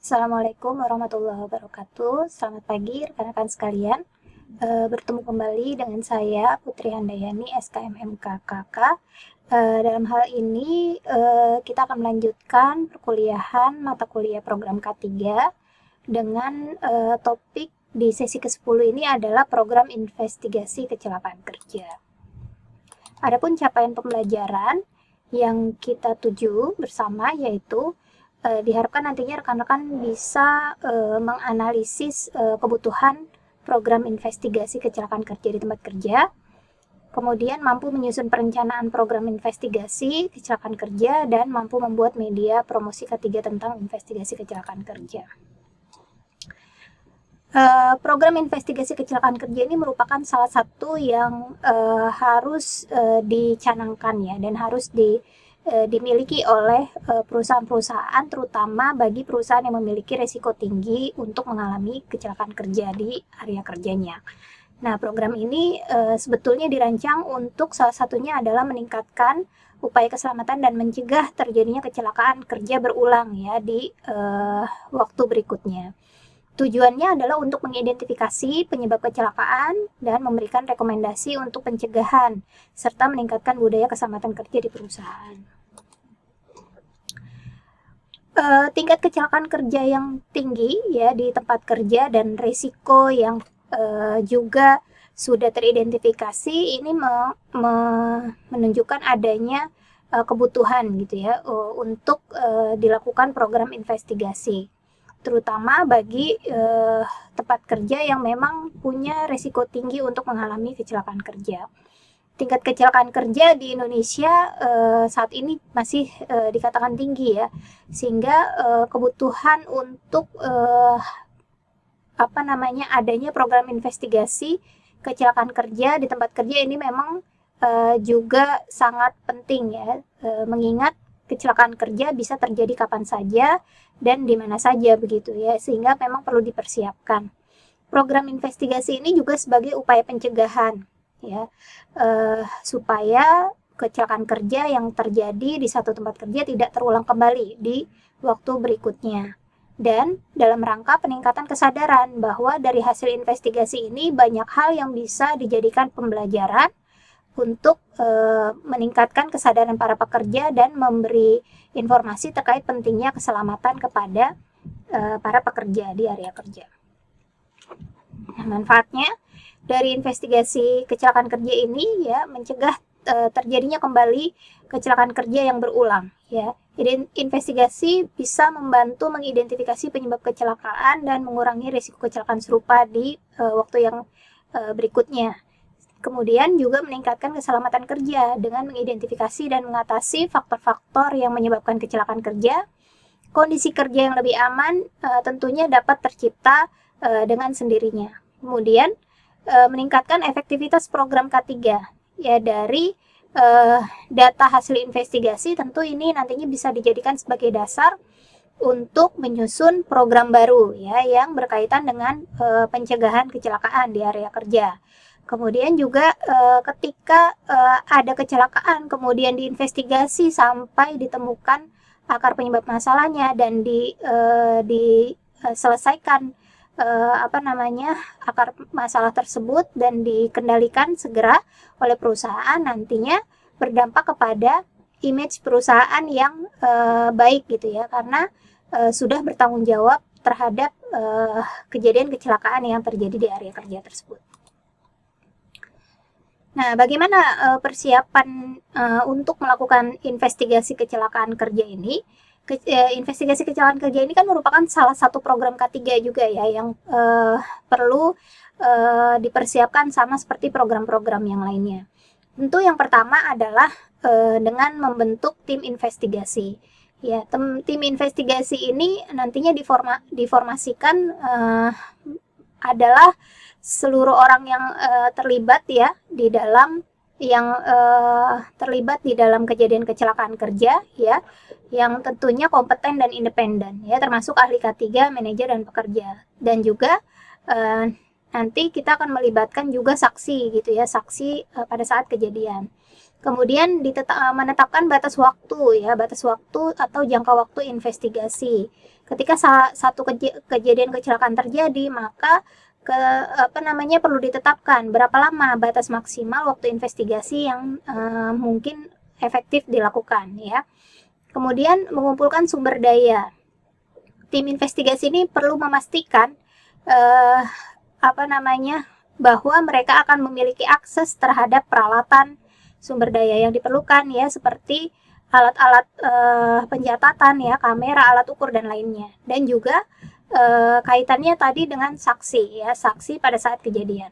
Assalamualaikum warahmatullahi wabarakatuh. Selamat pagi rekan-rekan sekalian. Bertemu kembali dengan saya Putri Handayani SKMMKKK. Dalam hal ini kita akan melanjutkan perkuliahan mata kuliah program K3 dengan topik di sesi ke-10 ini adalah program investigasi kecelakaan kerja. Adapun capaian pembelajaran yang kita tuju bersama yaitu diharapkan nantinya rekan-rekan bisa menganalisis kebutuhan program investigasi kecelakaan kerja di tempat kerja, kemudian mampu menyusun perencanaan program investigasi kecelakaan kerja, dan mampu membuat media promosi K3 tentang investigasi kecelakaan kerja. Program investigasi kecelakaan kerja ini merupakan salah satu yang harus dicanangkan ya, dan harus dimiliki oleh perusahaan-perusahaan, terutama bagi perusahaan yang memiliki risiko tinggi untuk mengalami kecelakaan kerja di area kerjanya. Nah, program ini sebetulnya dirancang untuk salah satunya adalah meningkatkan upaya keselamatan dan mencegah terjadinya kecelakaan kerja berulang ya di waktu berikutnya. Tujuannya adalah untuk mengidentifikasi penyebab kecelakaan dan memberikan rekomendasi untuk pencegahan, serta meningkatkan budaya keselamatan kerja di perusahaan. Tingkat kecelakaan kerja yang tinggi ya di tempat kerja dan risiko yang juga sudah teridentifikasi ini menunjukkan adanya kebutuhan gitu ya untuk dilakukan program investigasi, terutama bagi tempat kerja yang memang punya risiko tinggi untuk mengalami kecelakaan kerja. Tingkat kecelakaan kerja di Indonesia saat ini masih dikatakan tinggi ya, sehingga kebutuhan untuk adanya program investigasi kecelakaan kerja di tempat kerja ini memang juga sangat penting ya, mengingat kecelakaan kerja bisa terjadi kapan saja dan di mana saja begitu ya, sehingga memang perlu dipersiapkan. Program investigasi ini juga sebagai upaya pencegahan ya, supaya kecelakaan kerja yang terjadi di satu tempat kerja tidak terulang kembali di waktu berikutnya. Dan dalam rangka peningkatan kesadaran bahwa dari hasil investigasi ini banyak hal yang bisa dijadikan pembelajaran untuk meningkatkan kesadaran para pekerja dan memberi informasi terkait pentingnya keselamatan kepada para pekerja di area kerja. Nah, manfaatnya dari investigasi kecelakaan kerja ini ya mencegah terjadinya kembali kecelakaan kerja yang berulang ya. Jadi investigasi bisa membantu mengidentifikasi penyebab kecelakaan dan mengurangi risiko kecelakaan serupa di waktu yang berikutnya. Kemudian juga meningkatkan keselamatan kerja dengan mengidentifikasi dan mengatasi faktor-faktor yang menyebabkan kecelakaan kerja. Kondisi kerja yang lebih aman tentunya dapat tercipta dengan sendirinya. Kemudian meningkatkan efektivitas program K3 ya, dari data hasil investigasi tentu ini nantinya bisa dijadikan sebagai dasar untuk menyusun program baru ya yang berkaitan dengan pencegahan kecelakaan di area kerja. Kemudian juga ketika ada kecelakaan kemudian diinvestigasi sampai ditemukan akar penyebab masalahnya dan diselesaikan akar masalah tersebut dan dikendalikan segera oleh perusahaan, nantinya berdampak kepada image perusahaan yang baik gitu ya, karena sudah bertanggung jawab terhadap kejadian kecelakaan yang terjadi di area kerja tersebut. Nah, bagaimana persiapan untuk melakukan investigasi kecelakaan kerja ini? Investigasi kecelakaan kerja ini kan merupakan salah satu program K3 juga ya, yang perlu dipersiapkan sama seperti program-program yang lainnya. Tentu yang pertama adalah dengan membentuk tim investigasi. Ya, tim investigasi ini nantinya diformasikan adalah seluruh orang yang terlibat ya di dalam kejadian kecelakaan kerja ya, yang tentunya kompeten dan independen ya, termasuk ahli K3, manajer dan pekerja. Dan juga nanti kita akan melibatkan juga saksi gitu ya, saksi pada saat kejadian. Kemudian menetapkan batas waktu ya, batas waktu atau jangka waktu investigasi. Ketika satu kejadian kecelakaan terjadi, maka perlu ditetapkan berapa lama batas maksimal waktu investigasi yang mungkin efektif dilakukan ya. Kemudian mengumpulkan sumber daya. Tim investigasi ini perlu memastikan bahwa mereka akan memiliki akses terhadap peralatan sumber daya yang diperlukan ya, seperti alat-alat pencatatan ya, kamera, alat ukur dan lainnya. Dan juga kaitannya tadi dengan saksi ya, saksi pada saat kejadian.